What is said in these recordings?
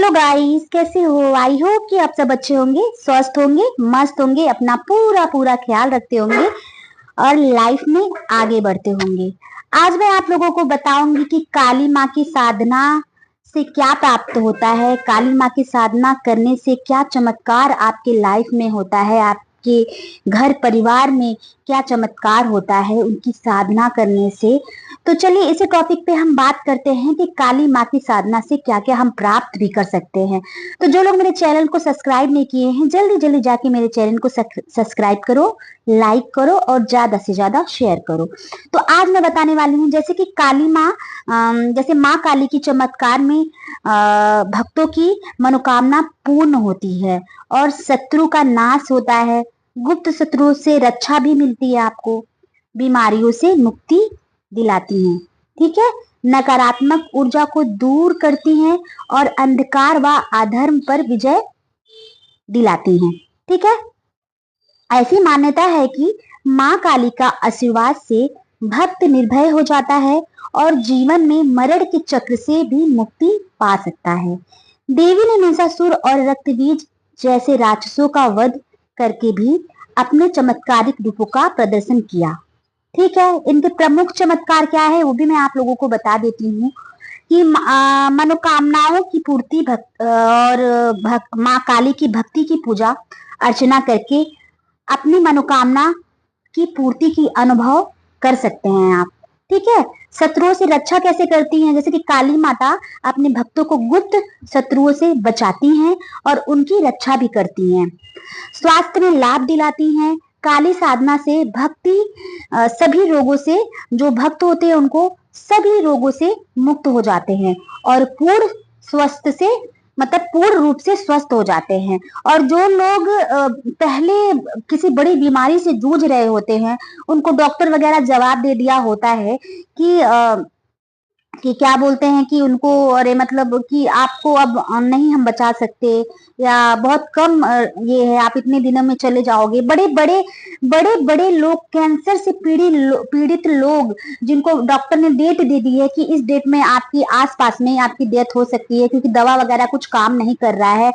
Hello guys, कैसे हो? I hope कि आप सब अच्छे होंगे, स्वस्थ होंगे, मस्त होंगे, अपना पूरा पूरा ख्याल रखते होंगे और लाइफ में आगे बढ़ते होंगे। आज मैं आप लोगों को बताऊंगी कि काली माँ की साधना से क्या प्राप्त होता है, काली माँ की साधना करने से क्या चमत्कार आपके लाइफ में होता है, आपके घर परिवार में क्या चमत्कार होता है उनकी साधना करने से। तो चलिए इसी टॉपिक पे हम बात करते हैं कि काली माँ की साधना से क्या क्या हम प्राप्त भी कर सकते हैं। तो जो लोग मेरे चैनल को सब्सक्राइब नहीं किए हैं, जल्दी जल्दी जाके मेरे चैनल को सब्सक्राइब करो, लाइक करो और ज्यादा से ज्यादा शेयर करो। तो आज मैं बताने वाली हूँ जैसे कि काली माँ, जैसे माँ काली की चमत्कार में भक्तों की मनोकामना पूर्ण होती है और शत्रु का नाश होता है, गुप्त शत्रुओं से रक्षा भी मिलती है, आपको बीमारियों से मुक्ति दिलाती हैं। ठीक है, नकारात्मक ऊर्जा को दूर करती हैं और अंधकार व अधर्म पर विजय दिलाती हैं। ठीक है, ऐसी मान्यता है कि माँ काली का आशीर्वाद से भक्त निर्भय हो जाता है और जीवन में मरण के चक्र से भी मुक्ति पा सकता है। देवी ने महिषासुर और रक्तबीज जैसे राक्षसों का वध करके भी अपने चमत्कारिक रूपों का प्रदर्शन किया। ठीक है, इनके प्रमुख चमत्कार क्या है वो भी मैं आप लोगों को बता देती हूँ कि मनोकामनाओं की पूर्ति और माँ काली की भक्ति की पूजा अर्चना करके अपनी मनोकामना की पूर्ति की अनुभव कर सकते हैं आप। ठीक है, शत्रुओं से रक्षा कैसे करती हैं? जैसे कि काली माता अपने भक्तों को गुप्त शत्रुओं से बचाती हैं और उनकी रक्षा भी करती हैं। स्वास्थ्य में लाभ दिलाती हैं। काली साधना से भक्ति सभी रोगों से, जो भक्त होते हैं उनको सभी रोगों से मुक्त हो जाते हैं और पूर्ण स्वस्थ से, मतलब पूर्ण रूप से स्वस्थ हो जाते हैं। और जो लोग पहले किसी बड़ी बीमारी से जूझ रहे होते हैं, उनको डॉक्टर वगैरह जवाब दे दिया होता है कि क्या बोलते हैं कि उनको, अरे मतलब कि आपको अब नहीं हम बचा सकते, या बहुत कम ये है, आप इतने दिनों में चले जाओगे। बड़े बड़े लोग, कैंसर से पीड़ित लोग, जिनको डॉक्टर ने डेट दे दी है कि इस डेट में आपकी आसपास में आपकी डेथ हो सकती है, क्योंकि दवा वगैरह कुछ काम नहीं कर रहा है,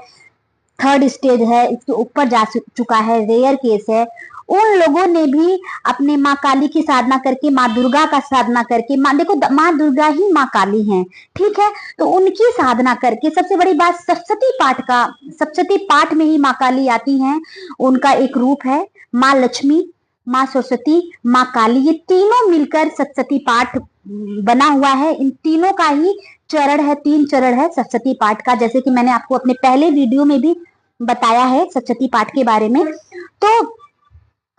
थर्ड स्टेज है, इसके ऊपर जा चुका है, रेयर केस है। उन लोगों ने भी अपने माँ काली की साधना करके, माँ दुर्गा का साधना करके, माँ देखो माँ दुर्गा ही माँ काली हैं। ठीक है, तो उनकी साधना करके, सबसे बड़ी बात सप्तशती पाठ में ही माँ काली आती हैं। उनका एक रूप है माँ लक्ष्मी, माँ सरस्वती, माँ काली, ये तीनों मिलकर सप्तशती पाठ बना हुआ है। इन तीनों का ही चरण है, 3 चरण है सप्तशती पाठ का, जैसे कि मैंने आपको अपने पहले वीडियो में भी बताया है सप्तशती पाठ के बारे में। तो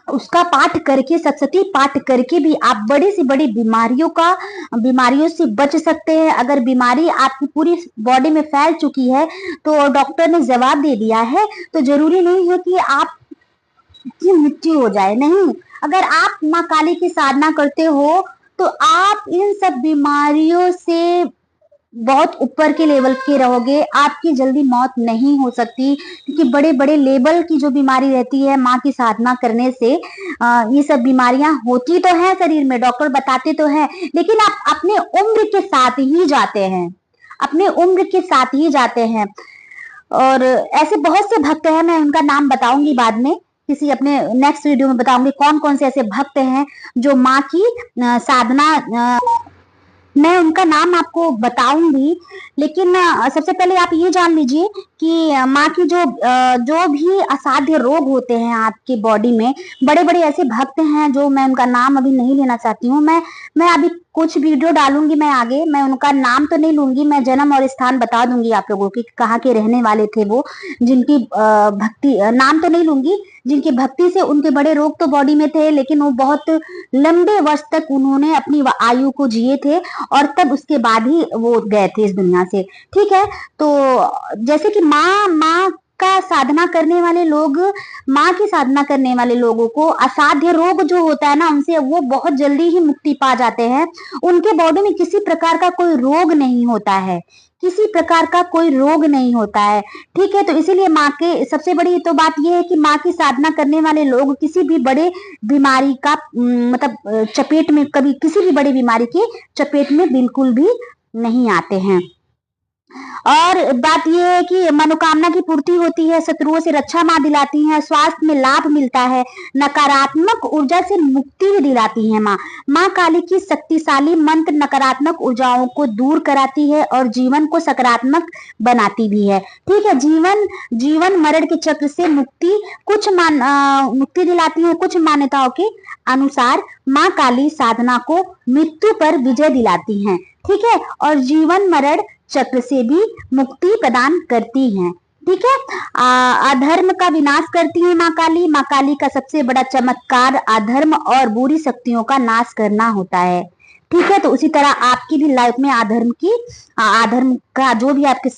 उसका पाठ करके, सप्तशती पाठ करके भी आप बड़ी से बड़ी बीमारियों से बच सकते हैं। अगर बीमारी आपकी पूरी बॉडी में फैल चुकी है तो डॉक्टर ने जवाब दे दिया है, तो जरूरी नहीं है कि आपकी मृत्यु हो जाए। नहीं, अगर आप माँ काली की साधना करते हो तो आप इन सब बीमारियों से बहुत ऊपर के लेवल के रहोगे, आपकी जल्दी मौत नहीं हो सकती, क्योंकि बड़े बड़े लेवल की जो बीमारी रहती है माँ की साधना करने से, ये सब बीमारियां होती तो हैं शरीर में, डॉक्टर बताते तो हैं, लेकिन आप अपने उम्र के साथ ही जाते हैं, अपने उम्र के साथ ही जाते हैं। और ऐसे बहुत से भक्त हैं, मैं उनका नाम बताऊंगी बाद में, किसी अपने नेक्स्ट वीडियो में बताऊंगी कौन कौन से ऐसे भक्त हैं जो माँ की साधना, मैं उनका नाम आपको बताऊंगी। लेकिन सबसे पहले आप ये जान लीजिए कि माँ की जो भी असाध्य रोग होते हैं आपके बॉडी में, बड़े बड़े ऐसे भक्त हैं जो मैं उनका नाम अभी नहीं लेना चाहती हूँ। मैं अभी कुछ वीडियो डालूंगी, मैं आगे, मैं उनका नाम तो नहीं लूंगी, मैं जन्म और स्थान बता दूंगी आप लोगों की, कहाँ के रहने वाले थे वो, जिनकी भक्ति, नाम तो नहीं लूंगी, जिनकी भक्ति से उनके बड़े रोग तो बॉडी में थे, लेकिन वो बहुत लंबे वर्ष तक उन्होंने अपनी आयु को जिए थे और तब उसके बाद ही वो गए थे इस दुनिया से। ठीक है, तो जैसे कि माँ का साधना करने वाले लोग, माँ की साधना करने वाले लोगों को असाध्य रोग जो होता है ना, उनसे वो बहुत जल्दी ही मुक्ति पा जाते हैं। उनके बॉडी में किसी प्रकार का कोई रोग नहीं होता है, किसी प्रकार का कोई रोग नहीं होता है। ठीक है, तो इसीलिए माँ के सबसे बड़ी तो बात यह है कि माँ की साधना करने वाले लोग किसी भी बड़े बीमारी का मतलब चपेट में, कभी किसी भी बड़ी बीमारी की चपेट में बिल्कुल भी नहीं आते हैं। और बात यह है कि मनोकामना की पूर्ति होती है, शत्रुओं से रक्षा माँ दिलाती है, स्वास्थ्य में लाभ मिलता है, नकारात्मक ऊर्जा से मुक्ति भी दिलाती है। माँ काली की शक्तिशाली मंत्र नकारात्मक ऊर्जाओं को दूर कराती है और जीवन को सकारात्मक बनाती भी है। ठीक है, जीवन मरण के चक्र से मुक्ति दिलाती है। कुछ मान्यताओं के अनुसार माँ काली साधना को मृत्यु पर विजय दिलाती हैं। ठीक है, और जीवन मरण चक्र से भी मुक्ति प्रदान करती हैं। ठीक है, अधर्म का विनाश करती है माँ काली। माँ काली का सबसे बड़ा चमत्कार अधर्म और बुरी शक्तियों का नाश करना होता है। ठीक है, तो उसी तरह आपकी भी लाइफ में अधर्म का जो भी आपके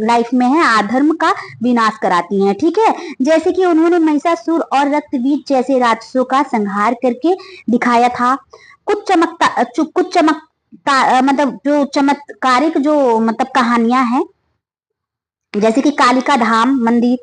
लाइफ में है, अधर्म का विनाश कराती हैं। ठीक है, जैसे कि उन्होंने महिषासुर और रक्तबीज जैसे राक्षसों का संहार करके दिखाया था। कुछ मतलब जो चमत्कारिक जो मतलब कहानियां हैं, जैसे कि कालिका धाम मंदिर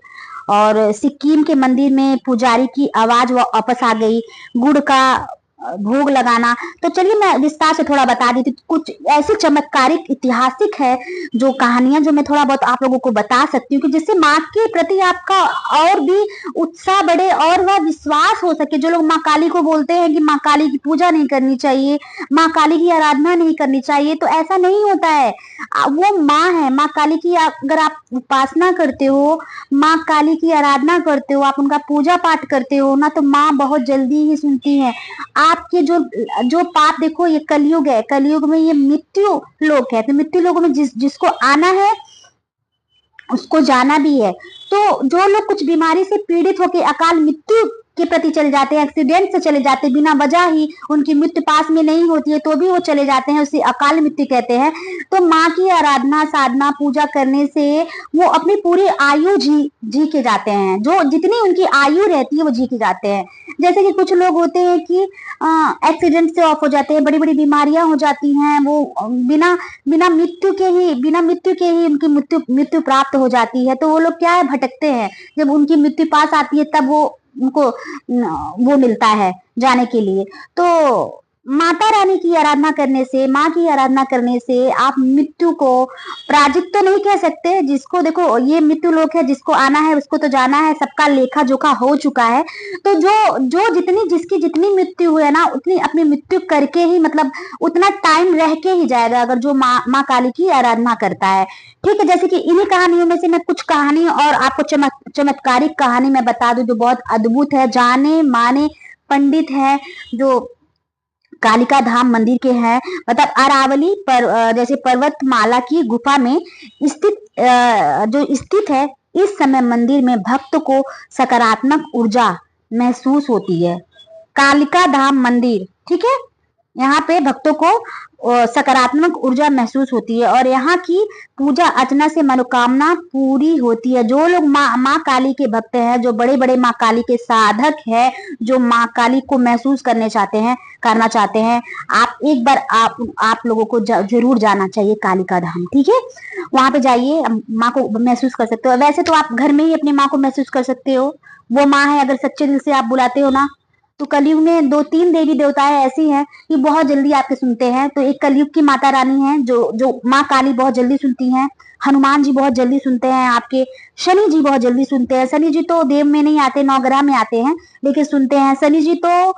और सिक्किम के मंदिर में पुजारी की आवाज वापस आ गई, गुड़ का भोग लगाना। तो चलिए मैं विस्तार से थोड़ा बता देती। कुछ ऐसी चमत्कारिक ऐतिहासिक है जो कहानियां जो मैं थोड़ा बहुत आप लोगों को बता सकती हूँ कि जिससे माँ के प्रति आपका और भी उत्साह बढ़े और वह विश्वास हो सके। जो लोग माँ काली को बोलते हैं कि माँ काली की पूजा नहीं करनी चाहिए, माँ काली की आराधना नहीं करनी चाहिए, तो ऐसा नहीं होता है। वो माँ है, माँ काली की अगर आप उपासना करते हो, माँ काली की आराधना करते हो, आप उनका पूजा पाठ करते हो ना, तो माँ बहुत जल्दी ही सुनती है। आपके जो पाप, देखो ये कलयुग है, कलयुग में ये मृत्यु लोक है, तो मृत्यु लोक में जिसको आना है उसको जाना भी है। तो जो लोग कुछ बीमारी से पीड़ित होकर अकाल मृत्यु के प्रति चले जाते हैं, एक्सीडेंट से चले जाते हैं, बिना वजह ही उनकी मृत्यु पास में नहीं होती है तो भी वो चले जाते हैं, उसे अकाल मृत्यु कहते हैं। तो माँ की आराधना साधना पूजा करने से वो अपनी पूरी आयु जी के जाते हैं। जो जितनी उनकी आयु रहती है वो जी के जाते हैं। जैसे कि कुछ लोग होते हैं कि एक्सीडेंट से ऑफ हो जाते हैं, बड़ी बड़ी बीमारियां हो जाती हैं, वो बिना मृत्यु के ही उनकी मृत्यु प्राप्त हो जाती है। तो वो लोग क्या है, भटकते हैं। जब उनकी मृत्यु पास आती है तब उनको वो मिलता है जाने के लिए। तो माता रानी की आराधना करने से, माँ की आराधना करने से आप मृत्यु को पराजित तो नहीं कह सकते। जिसको देखो ये मृत्यु लोक है, जिसको आना है उसको तो जाना है, सबका लेखा जोखा हो चुका है। तो जो जिसकी जितनी मृत्यु हुई है ना, उतनी अपनी मृत्यु करके ही, मतलब उतना टाइम रह के ही जाएगा, अगर जो माँ काली की आराधना करता है। ठीक है, जैसे कि इन्हीं कहानियों में से मैं कुछ कहानी और आपको चमत्कारिक कहानी मैं बता दूं जो बहुत अद्भुत है। जाने माने पंडित है जो कालिका धाम मंदिर के हैं, मतलब अरावली पर जैसे पर्वतमाला की गुफा में स्थित है। इस समय मंदिर में भक्त को सकारात्मक ऊर्जा महसूस होती है। कालिका धाम मंदिर, ठीक है, यहाँ पे भक्तों को सकारात्मक ऊर्जा महसूस होती है और यहाँ की पूजा अर्चना से मनोकामना पूरी होती है। जो लोग माँ काली के भक्त हैं, जो बड़े बड़े माँ काली के साधक हैं, जो माँ काली को महसूस करना चाहते हैं, आप एक बार आप लोगों को जरूर जाना चाहिए कालिका धाम। ठीक है, वहां पे जाइए, माँ को महसूस कर सकते हो। वैसे तो आप घर में ही अपनी माँ को महसूस कर सकते हो। वो माँ है, अगर सच्चे दिल से आप बुलाते हो ना, तो कलयुग में 2-3 देवी देवताएं ऐसी हैं कि बहुत जल्दी आपके सुनते हैं। तो एक कलयुग की माता रानी है जो माँ काली बहुत जल्दी सुनती हैं। हनुमान जी बहुत जल्दी सुनते हैं आपके। शनि जी बहुत जल्दी सुनते हैं। शनि जी तो देव में नहीं आते, नवग्रह में आते हैं, लेकिन सुनते हैं। शनि जी तो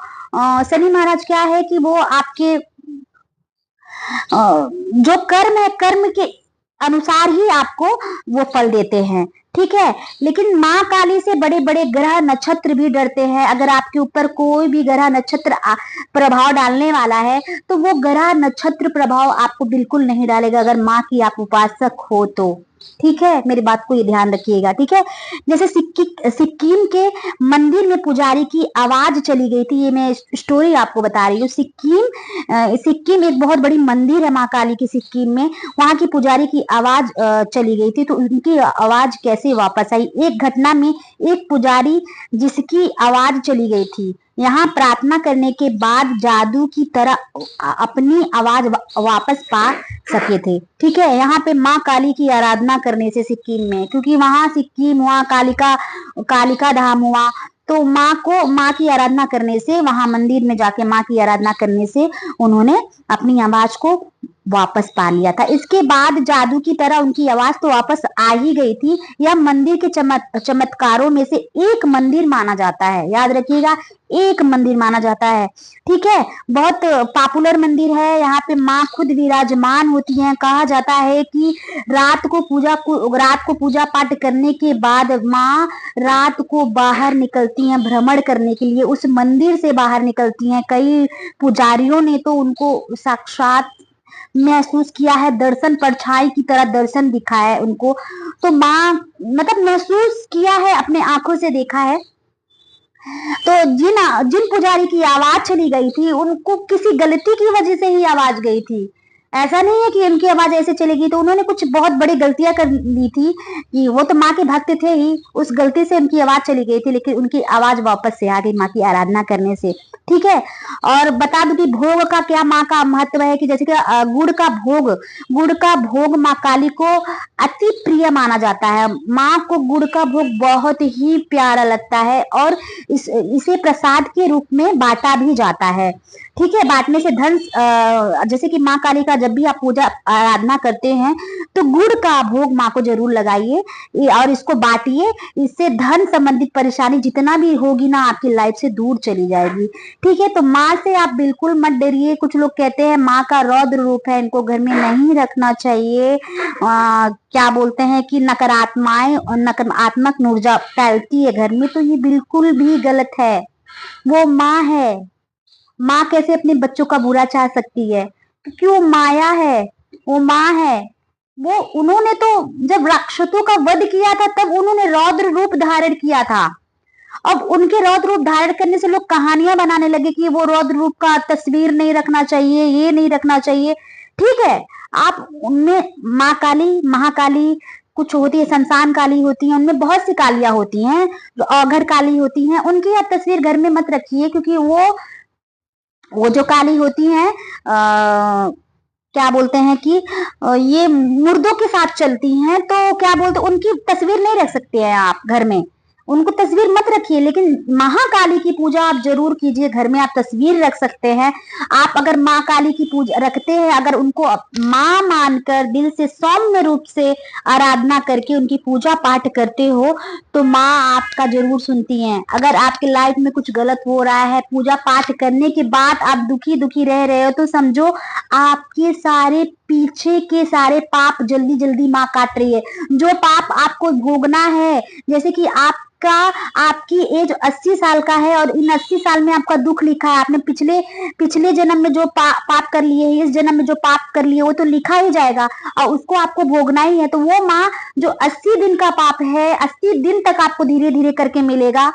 शनि महाराज क्या है कि वो आपके जो कर्म है, कर्म के अनुसार ही आपको वो फल देते हैं। ठीक है, लेकिन माँ काली से बड़े बड़े ग्रह नक्षत्र भी डरते हैं। अगर आपके ऊपर कोई भी ग्रह नक्षत्र प्रभाव डालने वाला है तो वो ग्रह नक्षत्र प्रभाव आपको बिल्कुल नहीं डालेगा, अगर माँ की आप उपासक हो तो। ठीक है, मेरी बात को ये ध्यान रखिएगा। ठीक है, जैसे सिक्किम के मंदिर में पुजारी की आवाज चली गई थी, ये मैं स्टोरी आपको बता रही हूँ। सिक्किम एक बहुत बड़ी मंदिर है माँ काली की सिक्किम में। वहां की पुजारी की आवाज चली गई थी, तो उनकी आवाज कैसे वापस आई? एक घटना में एक पुजारी जिसकी आवाज चली गई थी, यहाँ प्रार्थना करने के बाद जादू की तरह अपनी आवाज वापस पा सके थे। ठीक है, यहाँ पे माँ काली की आराधना करने से सिक्किम में, क्योंकि वहां सिक्किम हुआ, कालिका धाम हुआ, तो माँ की आराधना करने से, वहां मंदिर में जाके माँ की आराधना करने से उन्होंने अपनी आवाज को वापस पा लिया था। इसके बाद जादू की तरह उनकी आवाज तो वापस आ ही गई थी। यह मंदिर के चमत्कारों में से एक मंदिर माना जाता है, याद रखिएगा, एक मंदिर माना जाता है। ठीक है, बहुत पॉपुलर मंदिर है। यहाँ पे माँ खुद विराजमान होती हैं। कहा जाता है कि रात को पूजा पाठ करने के बाद माँ रात को बाहर निकलती हैं भ्रमण करने के लिए, उस मंदिर से बाहर निकलती हैं। कई पुजारियों ने तो उनको साक्षात महसूस किया है, दर्शन परछाई की तरह दर्शन दिखा है उनको। तो माँ मतलब महसूस किया है, अपने आंखों से देखा है। तो जिन जिन पुजारी की आवाज चली गई थी उनको किसी गलती की वजह से ही आवाज गई थी। ऐसा नहीं है कि उनकी आवाज ऐसे चलेगी, तो उन्होंने कुछ बहुत बड़ी गलतियां कर ली थी कि वो तो माँ के भक्त थे ही, उस गलती से उनकी आवाज चली गई थी, लेकिन उनकी आवाज वापस से आ गई माँ की आराधना करने से। ठीक है, और बता दूं कि भोग का क्या माँ का महत्व है कि जैसे कि गुड़ का भोग माँ काली को अति प्रिय माना जाता है। माँ को गुड़ का भोग बहुत ही प्यारा लगता है और इसे प्रसाद के रूप में बांटा भी जाता है। ठीक है, बांटने से धन, जैसे कि माँ काली का जब भी आप पूजा आराधना करते हैं तो गुड़ का भोग माँ को जरूर लगाइए और इसको बांटिए। इससे धन संबंधित परेशानी जितना भी होगी ना आपकी लाइफ से दूर चली जाएगी। ठीक है, तो माँ से आप बिल्कुल मत डरिए। कुछ लोग कहते हैं माँ का रौद्र रूप है, इनको घर में नहीं रखना चाहिए। क्या बोलते हैं कि नकारात्मक ऊर्जा फैलती है घर में, तो ये बिल्कुल भी गलत है। वो माँ है, माँ कैसे अपने बच्चों का बुरा चाह सकती है, क्योंकि वो माया है, वो माँ है। वो उन्होंने तो जब राक्षसों का वध किया था तब उन्होंने रौद्र रूप धारण किया था। अब उनके रौद्र रूप धारण करने से लोग कहानियां बनाने लगे कि वो रौद्र रूप का तस्वीर नहीं रखना चाहिए, ये नहीं रखना चाहिए। ठीक है, आप उनमें माँ काली, महाकाली कुछ होती है, शमशान काली होती है, उनमें बहुत सी कालियां होती हैं, जो अघर काली होती हैं, उनकी आप तस्वीर घर में मत रखिए, क्योंकि वो जो काली होती हैं क्या बोलते हैं कि ये मुर्दों के साथ चलती हैं, तो क्या बोलते, उनकी तस्वीर नहीं रख सकते हैं आप घर में, उनको तस्वीर मत रखिए। लेकिन महाकाली की पूजा आप जरूर कीजिए, घर में आप तस्वीर रख सकते हैं। आप अगर माँ काली की पूजा रखते हैं, अगर उनको माँ मानकर दिल से सौम्य रूप से आराधना करके उनकी पूजा पाठ करते हो तो माँ आपका जरूर सुनती हैं। अगर आपके लाइफ में कुछ गलत हो रहा है, पूजा पाठ करने के बाद आप दुखी दुखी रह रहे हो, तो समझो आपके सारे पीछे के सारे पाप जल्दी जल्दी माँ काट रही है। जो पाप आपको भोगना है, जैसे कि आपकी एज 80 साल का है और इन 80 साल में आपका दुख लिखा है, आपने पिछले पिछले जन्म में जो पाप कर लिए, इस जन्म में जो पाप कर लिए, वो तो लिखा ही जाएगा और उसको आपको भोगना ही है। तो वो माँ जो 80 दिन का पाप है, 80 दिन तक आपको धीरे धीरे करके मिलेगा,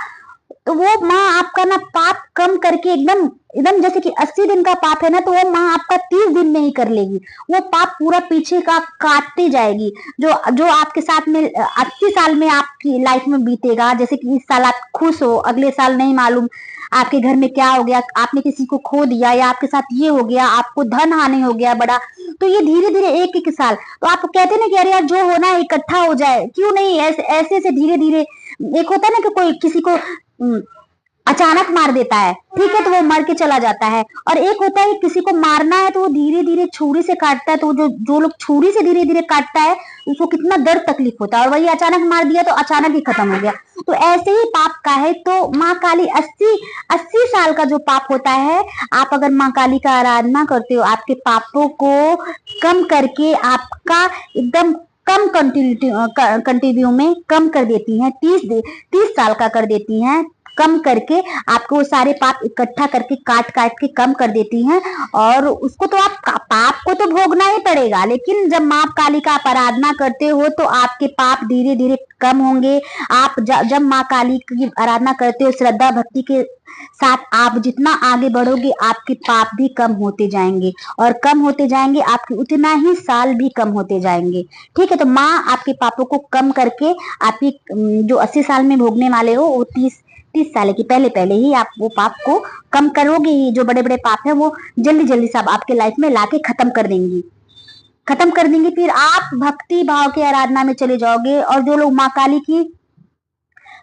तो वो माँ आपका ना पाप कम करके एकदम एकदम जैसे कि 80 दिन का पाप है ना, तो वो माँ आपका 30 दिन में ही कर लेगी। वो पाप पूरा पीछे का काटती जाएगी। जो जो आपके साथ में 80 साल में आपकी लाइफ में बीतेगा, जैसे कि इस साल आप खुश हो, अगले साल नहीं मालूम आपके घर में क्या हो गया, आपने किसी को खो दिया या आपके साथ ये हो गया, आपको धन हानि हो गया बड़ा, तो ये धीरे धीरे एक एक साल, तो आप कहते ना कि अरे यार जो होना है इकट्ठा हो जाए, क्यों नहीं, ऐसे ऐसे धीरे धीरे। एक होता है ना कि कोई किसी को अचानक मार देता है, ठीक है, तो वो मर के चला जाता है। और एक होता है किसी को मारना है तो वो धीरे धीरे छुरी से काटता है, तो जो जो लोग छुरी से धीरे धीरे काटता है उसको कितना दर्द तकलीफ होता है, और वही अचानक मार दिया तो अचानक ही खत्म हो गया। तो ऐसे ही पाप का है। तो माँ काली 80 साल का जो पाप होता है, आप अगर माँ काली का आराधना करते हो, आपके पापों को कम करके आपका एकदम कम कंटिन्यू में कम कर देती हैं, 30 साल का कर देती हैं, कम करके आपको सारे पाप इकट्ठा करके काट काट के कम कर देती हैं। और उसको तो आप पाप को तो भोगना ही पड़ेगा, लेकिन जब माँ काली का आप आराधना करते हो तो आपके पाप धीरे धीरे कम होंगे। आप जब माँ काली की आराधना करते हो श्रद्धा भक्ति के साथ, आप जितना आगे बढ़ोगे आपके पाप भी कम होते जाएंगे, और कम होते जाएंगे आपके उतना ही साल भी कम होते जाएंगे। ठीक है, तो माँ आपके पापों को कम करके आपकी जो 80 साल में भोगने वाले हो, वो 30 साल की पहले पहले ही आप वो पाप को कम करोगे ही। जो बड़े बड़े पाप है वो जल्दी जल्दी सब आपके लाइफ में लाके खत्म कर देंगी, खत्म कर देंगे। फिर आप भक्ति भाव के आराधना में चले जाओगे। और जो लोग माँ काली की,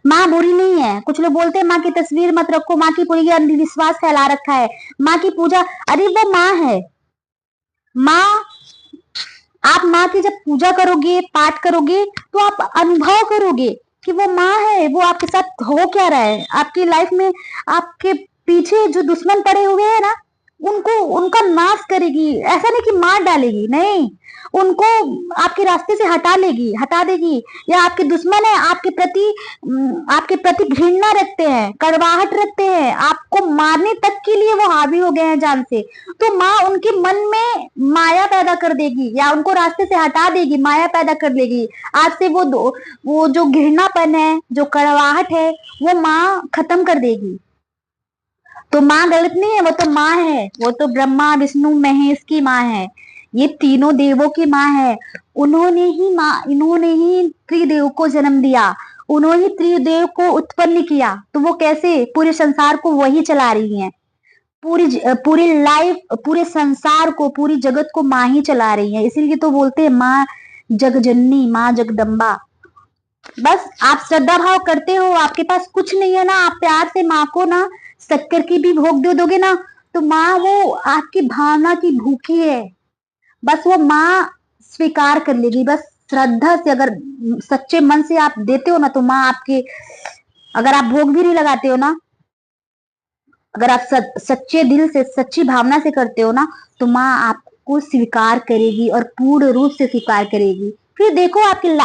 माँ बुरी नहीं है, कुछ लोग बोलते हैं माँ की तस्वीर मत रखो, माँ की पूरी अंधविश्वास फैला रखा है, माँ की पूजा, अरे वो माँ है, माँ, आप माँ की जब पूजा करोगे, पाठ करोगे, तो आप अनुभव करोगे कि वो माँ है, वो आपके साथ हो क्या रहा है आपकी लाइफ में। आपके पीछे जो दुश्मन पड़े हुए हैं ना, उनको उनका नाश करेगी। ऐसा नहीं कि मार डालेगी, नहीं, उनको आपके रास्ते से हटा लेगी, हटा देगी। या आपके दुश्मन है, आपके प्रति घृणा रखते हैं, कड़वाहट रखते हैं, आपको मारने तक के लिए वो हावी हो गए हैं जान से, तो माँ उनके मन में माया पैदा कर देगी, या उनको रास्ते से हटा देगी, माया पैदा कर देगी। आज से वो जो घृणापन है, जो कड़वाहट है, वो माँ खत्म कर देगी। तो माँ गलत नहीं है, वो तो माँ है, वो तो ब्रह्मा विष्णु महेश की माँ है, ये तीनों देवों की माँ है। इन्होंने ही त्रिदेव को जन्म दिया, उन्होंने त्रिदेव को उत्पन्न किया, तो वो कैसे पूरे संसार को वही चला रही हैं। पूरी लाइफ, पूरे संसार को, पूरी जगत को माँ ही चला रही है। इसीलिए तो बोलते हैं माँ जगजननी, माँ जगदम्बा। बस आप श्रद्धा भाव करते हो, आपके पास कुछ नहीं है ना, आप प्यार से माँ को ना शक्कर की भी भोग दे दोगे ना, तो माँ वो आपकी भावना की भूखी है, बस वो माँ स्वीकार कर लेगी। बस श्रद्धा से, अगर सच्चे मन से आप देते हो ना, तो माँ आपके, अगर आप भोग भी नहीं लगाते हो ना, अगर आप सच्चे दिल से, सच्ची भावना से करते हो ना, तो माँ आपको स्वीकार करेगी और पूर्ण रूप से स्वीकार करेगी। फिर देखो आपकी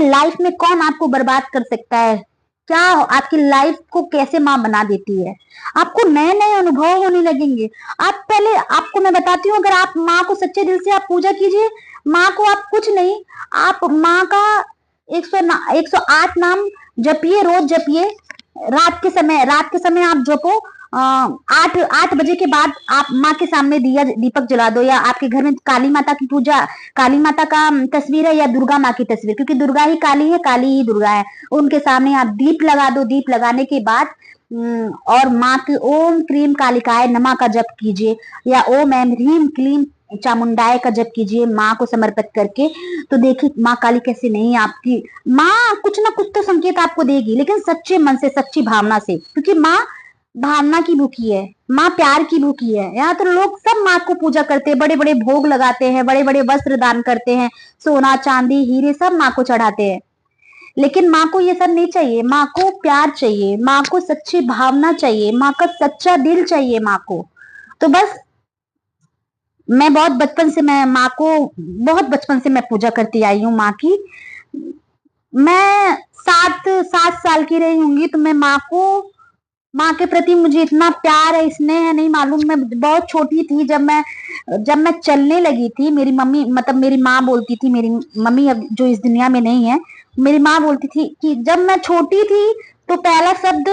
लाइफ में कौन आपको बर्बाद कर सकता है, क्या आपकी लाइफ को कैसे माँ बना देती है। आपको नए नए अनुभव होने लगेंगे। आप पहले, आपको मैं बताती हूँ, अगर आप माँ को सच्चे दिल से आप पूजा कीजिए, माँ को आप कुछ नहीं, आप माँ का 108 नाम जपिए, रोज जपिए। रात के समय आप जपो। 8 बजे के बाद आप माँ के सामने दीपक जला दो, या आपके घर में काली माता की पूजा, काली माता का तस्वीर है, या दुर्गा माँ की तस्वीर, क्योंकि दुर्गा ही काली है, काली ही दुर्गा है, उनके सामने आप दीप लगा दो। दीप लगाने के बाद और माँ की ओम क्रीम कालिकाय नमा का जप कीजिए, या ओम एम ह्रीम क्लीम चामुंडाय का जप कीजिए माँ को समर्पित करके। तो देखिए माँ काली कैसे नहीं, आपकी माँ कुछ ना कुछ तो संकेत आपको देगी, लेकिन सच्चे मन से, सच्ची भावना से, क्योंकि माँ भावना की भूखी है, माँ प्यार की भूखी है। यहाँ तो लोग सब माँ को पूजा करते हैं, बड़े बड़े भोग लगाते हैं, बड़े बड़े वस्त्र दान करते हैं, सोना चांदी हीरे सब माँ को चढ़ाते हैं, लेकिन माँ को ये सब नहीं चाहिए। माँ को प्यार चाहिए, माँ को सच्ची भावना चाहिए, माँ का सच्चा दिल चाहिए माँ को। तो बस मैं बहुत बचपन से, मैं माँ को बहुत बचपन से मैं पूजा करती आई हूँ माँ की। मैं 7 साल की रही होंगी, तो मैं माँ के प्रति मुझे इतना प्यार है, स्नेह है, नहीं मालूम। मैं बहुत छोटी थी जब मैं चलने लगी थी, मेरी मम्मी, मतलब मेरी माँ बोलती थी, मेरी मम्मी अब जो इस दुनिया में नहीं है, मेरी माँ बोलती थी कि जब मैं छोटी थी तो पहला शब्द,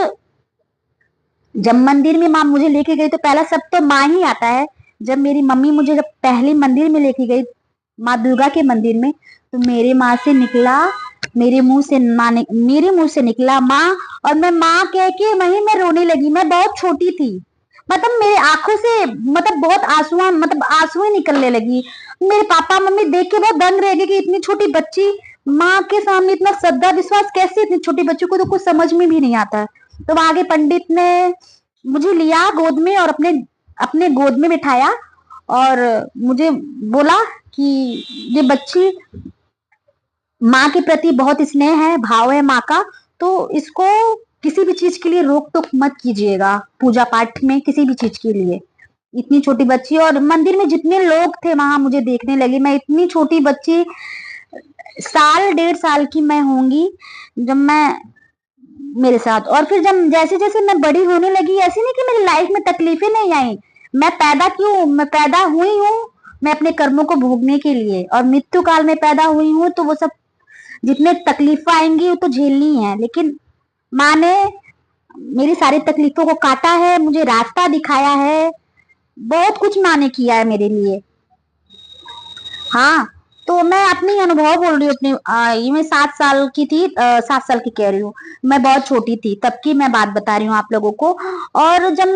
जब मंदिर में माँ मुझे लेके गई तो पहला शब्द तो माँ ही आता है। जब मेरी मम्मी मुझे जब पहले मंदिर में लेके गई, माँ दुर्गा के मंदिर में, तो मेरे मुंह से निकला माँ। और मैं माँ कह के वहीं मैं रोने लगी। मैं बहुत छोटी थी, मतलब मेरे आंखों से, मतलब बहुत आंसू ही निकलने लगी। मेरे पापा मम्मी देख के बहुत दंग रह गए कि इतनी छोटी बच्ची माँ के सामने इतना श्रद्धा विश्वास कैसे, इतनी छोटी बच्ची को तो कुछ समझ में भी नहीं आता। तो आगे पंडित ने मुझे लिया गोद में और अपने अपने गोद में बिठाया, और मुझे बोला कि ये बच्ची, माँ के प्रति बहुत स्नेह है, भाव है माँ का, तो इसको किसी भी चीज के लिए रोक टोक मत कीजिएगा, पूजा पाठ में किसी भी चीज के लिए। इतनी छोटी बच्ची, और मंदिर में जितने लोग थे वहां मुझे देखने लगे, मैं इतनी छोटी बच्ची, 1.5 साल की मैं होंगी जब मैं, मेरे साथ। और फिर जब जैसे जैसे मैं बड़ी होने लगी, ऐसे नहीं कि मेरी लाइफ में तकलीफें नहीं आई। मैं पैदा हुई हूँ, मैं अपने कर्मों को भोगने के लिए, और मृत्यु काल में पैदा हुई हूँ, तो वो सब जितने तकलीफ आएंगी वो तो झेलनी है। लेकिन माँ ने मेरी सारी तकलीफों को काटा है, मुझे रास्ता दिखाया है, बहुत कुछ माँ ने किया है मेरे लिए। हाँ, तो मैं अपनी अनुभव बोल रही हूँ अपनी ये मैं 7 साल की थी, 7 साल की कह रही हूँ, मैं बहुत छोटी थी तब की मैं बात बता रही हूँ आप लोगों को। और जब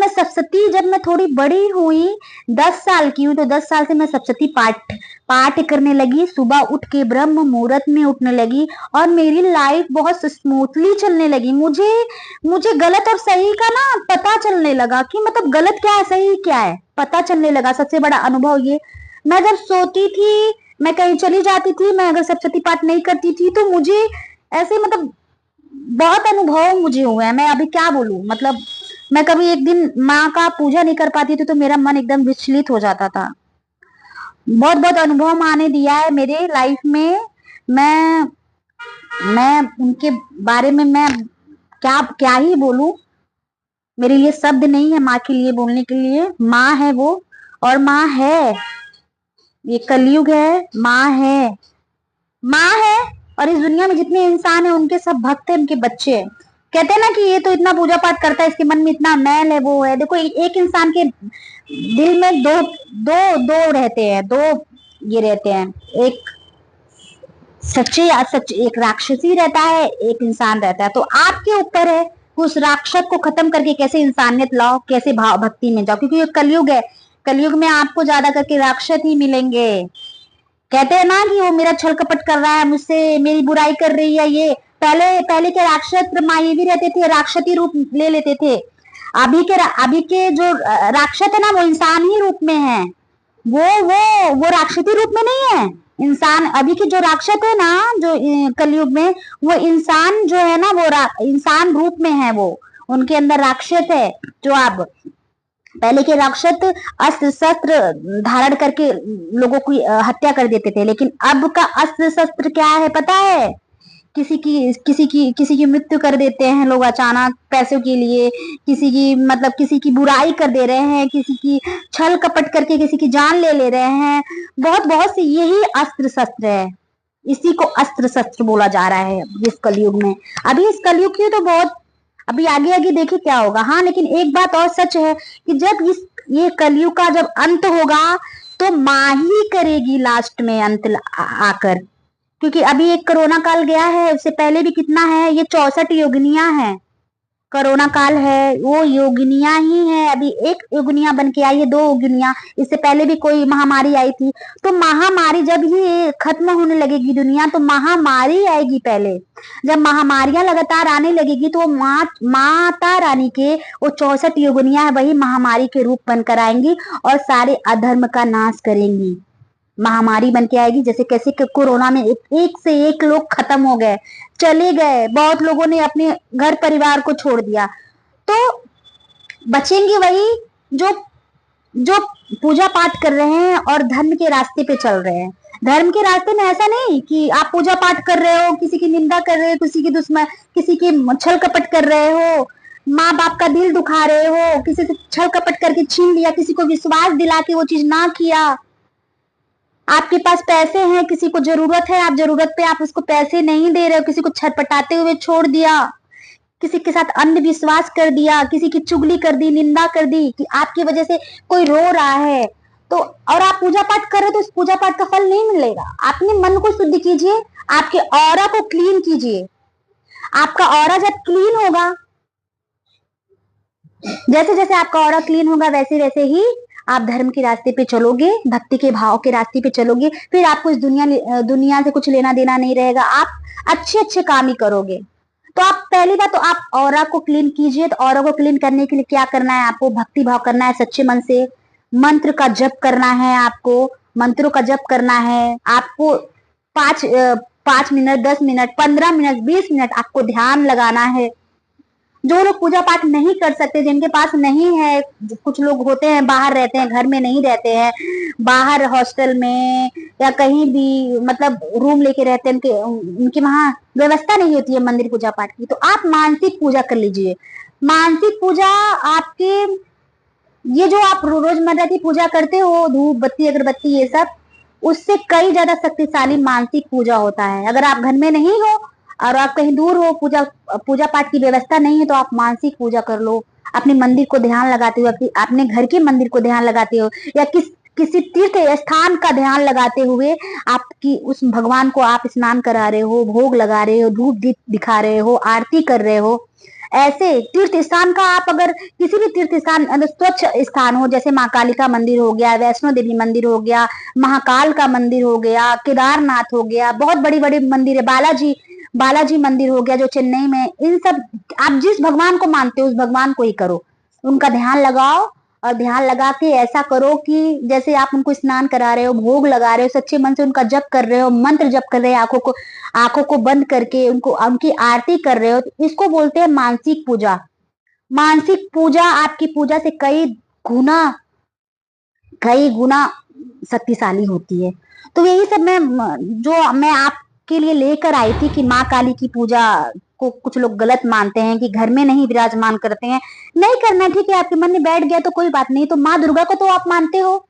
मैं थोड़ी बड़ी हुई, 10 साल की हुई, तो 10 साल से मैं सप्तशती पाठ पाठ करने लगी, सुबह उठ के ब्रह्म मुहूर्त में उठने लगी, और मेरी लाइफ बहुत स्मूथली चलने लगी। मुझे मुझे गलत और सही का ना पता चलने लगा कि मतलब गलत क्या है सही क्या है, पता चलने लगा। सबसे बड़ा अनुभव ये, मैं जब सोती थी, मैं कहीं चली जाती थी, मैं अगर सप्तशती पाठ नहीं करती थी तो मुझे ऐसे मतलब बहुत अनुभव मुझे हुए हैं। मैं अभी क्या बोलूं, मतलब मैं कभी एक दिन माँ का पूजा नहीं कर पाती थी तो मेरा मन एकदम विचलित हो जाता था। बहुत बहुत अनुभव माँ ने दिया है मेरे लाइफ में। मैं मैं उनके बारे में मैं क्या क्या ही बोलूं, मेरे लिए शब्द नहीं है माँ के लिए बोलने के लिए। माँ है वो, और माँ है, ये कलयुग है, माँ है, माँ है। और इस दुनिया में जितने इंसान है उनके सब भक्त है, उनके बच्चे हैं। कहते हैं ना कि ये तो इतना पूजा पाठ करता है, इसके मन में इतना मैल है, वो है। देखो एक इंसान के दिल में दो दो दो रहते हैं, दो ये रहते हैं, एक सच्चे सच, एक राक्षसी रहता है, एक इंसान रहता है। तो आपके ऊपर है कि उस राक्षस को खत्म करके कैसे इंसानियत लाओ, कैसे भाव भक्ति में जाओ, क्योंकि ये कलयुग है। कलयुग में आपको ज्यादा करके राक्षस ही मिलेंगे। कहते हैं ना कि वो मेरा छल कपट कर रहा है, मुझसे मेरी बुराई कर रही है ये। पहले पहले के राक्षस माये भी रहते थे, राक्षसी रूप ले लेते थे। अभी के जो राक्षस है ना, वो इंसान ही रूप में है। वो राक्षसी रूप में नहीं है। इंसान अभी के जो राक्षस है ना, जो कलयुग में, वो इंसान जो है ना, वो इंसान रूप में है। वो उनके अंदर राक्षस है। जो आप पहले के राक्षस अस्त्र शस्त्र धारण करके लोगों की हत्या कर देते थे, लेकिन अब का अस्त्र शस्त्र क्या है पता है? किसी की मृत्यु कर देते हैं लोग अचानक पैसों के लिए, किसी की मतलब किसी की बुराई कर दे रहे हैं, किसी की छल कपट करके किसी की जान ले ले रहे हैं। बहुत बहुत से यही अस्त्र शस्त्र है। इसी को अस्त्र शस्त्र बोला जा रहा है इस कलयुग में। अभी इस कलयुग की तो बहुत, अभी आगे आगे देखिए क्या होगा। हाँ, लेकिन एक बात और सच है कि जब ये कलयुग का जब अंत होगा तो माँ ही करेगी लास्ट में अंत आकर। क्योंकि अभी एक कोरोना काल गया है, उससे पहले भी कितना है, ये 64 योगिनियां हैं। कोरोना काल है, वो योगिनियां ही है। अभी एक योगिनिया बन के आई है, 2 योगिनिया। इससे पहले भी कोई महामारी आई थी। तो महामारी जब ही खत्म होने लगेगी दुनिया, तो महामारी आएगी पहले। जब महामारियां लगातार आने लगेगी तो माता रानी के वो 64 योगिनियां है, वही महामारी के रूप बनकर आएंगी और सारे अधर्म का नाश करेंगी। महामारी बन के आएगी। जैसे कैसे कि कोरोना में एक से एक लोग खत्म हो गए, चले गए, बहुत लोगों ने अपने घर परिवार को छोड़ दिया। तो बचेंगे वही जो जो पूजा पाठ कर रहे हैं और धर्म के रास्ते पे चल रहे हैं। धर्म के रास्ते में ऐसा नहीं कि आप पूजा पाठ कर रहे हो, किसी की निंदा कर रहे हो, किसी की दुश्मन, किसी की छल कपट कर रहे हो, माँ बाप का दिल दुखा रहे हो, किसी से छल कपट करके छीन लिया, किसी को विश्वास दिला के वो चीज ना किया। आपके पास पैसे हैं, किसी को जरूरत है, आप जरूरत पे आप उसको पैसे नहीं दे रहे हो, किसी को छटपटाते हुए छोड़ दिया, किसी के साथ अंधविश्वास कर दिया, किसी की चुगली कर दी, निंदा कर दी कि आपकी वजह से कोई रो रहा है। तो और आप पूजा पाठ कर रहे हो तो उस पूजा पाठ का फल नहीं मिलेगा। अपने मन को शुद्ध कीजिए, आपके ऑरा को क्लीन कीजिए। आपका ऑरा जब क्लीन होगा, जैसे जैसे आपका ऑरा क्लीन होगा, वैसे वैसे ही आप धर्म के रास्ते पे चलोगे, भक्ति के भाव के रास्ते पे चलोगे। फिर आपको इस दुनिया से कुछ लेना देना नहीं रहेगा। आप अच्छे अच्छे काम ही करोगे। तो आप पहली बात तो आप ऑरा को क्लीन कीजिए। तो ऑरा को क्लीन करने के लिए क्या करना है? आपको भक्ति भाव करना है, सच्चे मन से मंत्र का जप करना है। आपको मंत्रों का जप करना है। आपको 5 मिनट, 10 मिनट, 15 मिनट, 20 मिनट आपको ध्यान लगाना है। जो लोग पूजा पाठ नहीं कर सकते, जिनके पास नहीं है, कुछ लोग होते हैं बाहर रहते हैं, घर में नहीं रहते हैं, बाहर हॉस्टल में या कहीं भी मतलब रूम लेके रहते हैं, उनके वहां व्यवस्था नहीं होती है मंदिर पूजा पाठ की, तो आप मानसिक पूजा कर लीजिए। मानसिक पूजा आपके, ये जो आप रोजमर्रा की पूजा करते हो, धूप बत्ती अगरबत्ती ये सब, उससे कई ज्यादा शक्तिशाली मानसिक पूजा होता है। अगर आप घर में नहीं हो और आप कहीं दूर हो, पूजा पूजा पाठ की व्यवस्था नहीं है, तो आप मानसिक पूजा कर लो। अपने मंदिर को ध्यान लगाते हो, अपने घर के मंदिर को ध्यान लगाते हो, या किसी तीर्थ स्थान का ध्यान लगाते हुए आपकी उस भगवान को आप स्नान करा रहे हो, भोग लगा रहे हो, धूप दीप दिखा रहे हो, आरती कर रहे हो। ऐसे तीर्थ स्थान का आप अगर किसी भी तीर्थ स्थान अगर स्वच्छ स्थान हो, जैसे माँ काली का मंदिर हो गया, वैष्णो देवी मंदिर हो गया, महाकाल का मंदिर हो गया, केदारनाथ हो गया, बहुत बड़ी बड़ी मंदिर है, बालाजी बालाजी मंदिर हो गया जो चेन्नई में, इन सब आप जिस भगवान को मानते हो उस भगवान को ही करो, उनका ध्यान लगाओ। और ध्यान लगा के ऐसा करो कि जैसे आप उनको स्नान करा रहे हो, भोग लगा रहे हो, सच्चे मन से उनका जप कर रहे हो, मंत्र जप कर रहे हो, आंखों को बंद करके उनको उनकी आरती कर रहे हो, तो इसको बोलते हैं मानसिक पूजा। मानसिक पूजा आपकी पूजा से कई गुना शक्तिशाली होती है। तो यही सब मैं आपके लिए लेकर आई थी कि माँ काली की पूजा को कुछ लोग गलत मानते हैं कि घर में नहीं विराजमान करते हैं। नहीं करना, ठीक है, आपके मन में बैठ गया तो कोई बात नहीं। तो माँ दुर्गा को तो आप मानते हो,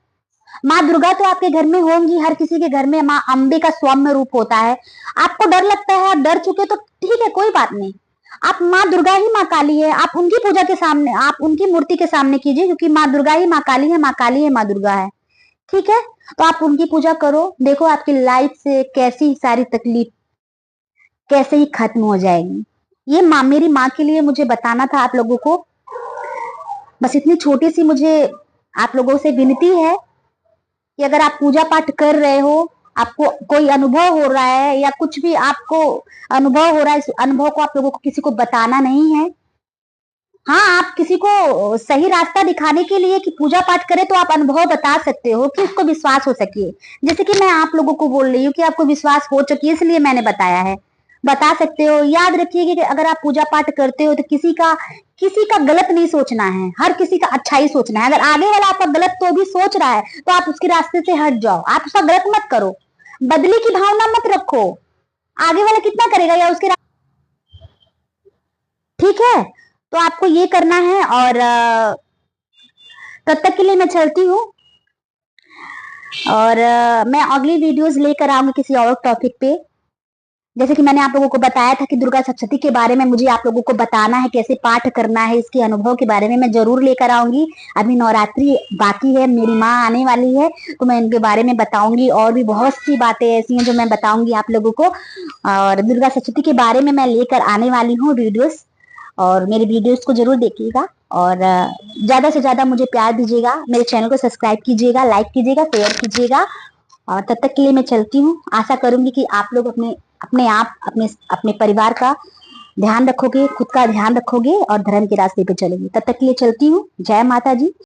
माँ दुर्गा तो आपके घर में होंगी, हर किसी के घर में माँ अम्बे का सौम्य रूप होता है। आपको डर लगता है, आप डर चुके तो ठीक है, कोई बात नहीं। आप माँ दुर्गा ही माँ काली है, आप उनकी पूजा के सामने, आप उनकी मूर्ति के सामने कीजिए, क्योंकि माँ दुर्गा ही माँ काली है, माँ काली है माँ दुर्गा है। ठीक है, तो आप उनकी पूजा करो, देखो आपकी लाइफ से कैसी सारी तकलीफ कैसे ही खत्म हो जाएगी। ये माँ, मेरी माँ के लिए मुझे बताना था आप लोगों को। बस इतनी छोटी सी मुझे आप लोगों से विनती है कि अगर आप पूजा पाठ कर रहे हो, आपको कोई अनुभव हो रहा है या कुछ भी आपको अनुभव हो रहा है, इस अनुभव को आप लोगों को किसी को बताना नहीं है। हाँ, आप किसी को सही रास्ता दिखाने के लिए कि पूजा पाठ करें तो आप अनुभव बता सकते हो कि उसको विश्वास हो सके। जैसे कि मैं आप लोगों को बोल रही हूँ कि आपको विश्वास हो चुकी है, इसलिए मैंने बताया है। बता सकते हो। याद रखिए कि अगर आप पूजा पाठ करते हो तो किसी का गलत नहीं सोचना है, हर किसी का अच्छा ही सोचना है। अगर आगे वाला आपका गलत तो भी सोच रहा है तो आप उसके रास्ते से हट जाओ, आप उसका गलत मत करो, बदले की भावना मत रखो। आगे वाला कितना करेगा या उसके ठीक है, तो आपको ये करना है। और तब तक के लिए मैं चलती हूँ, और मैं अगली वीडियोस लेकर आऊंगी किसी और टॉपिक पे। जैसे कि मैंने आप लोगों को बताया था कि दुर्गा सप्तशती के बारे में मुझे आप लोगों को बताना है, कैसे पाठ करना है, इसके अनुभव के बारे में मैं जरूर लेकर आऊंगी। अभी नवरात्रि बाकी है, मेरी माँ आने वाली है तो मैं इनके बारे में बताऊंगी, और भी बहुत सी बातें ऐसी हैं जो मैं बताऊंगी आप लोगों को। और दुर्गा सप्तशती के बारे में मैं लेकर आने वाली हूँ वीडियोस, और मेरे वीडियोस को जरूर देखिएगा, और ज्यादा से ज्यादा मुझे प्यार दीजिएगा, मेरे चैनल को सब्सक्राइब कीजिएगा, लाइक कीजिएगा, शेयर कीजिएगा। और तब तक के लिए मैं चलती हूँ। आशा करूंगी कि आप लोग अपने आप अपने परिवार का ध्यान रखोगे, खुद का ध्यान रखोगे और धर्म के रास्ते पे चलोगे। तब तक के लिए चलती हूँ। जय माता जी।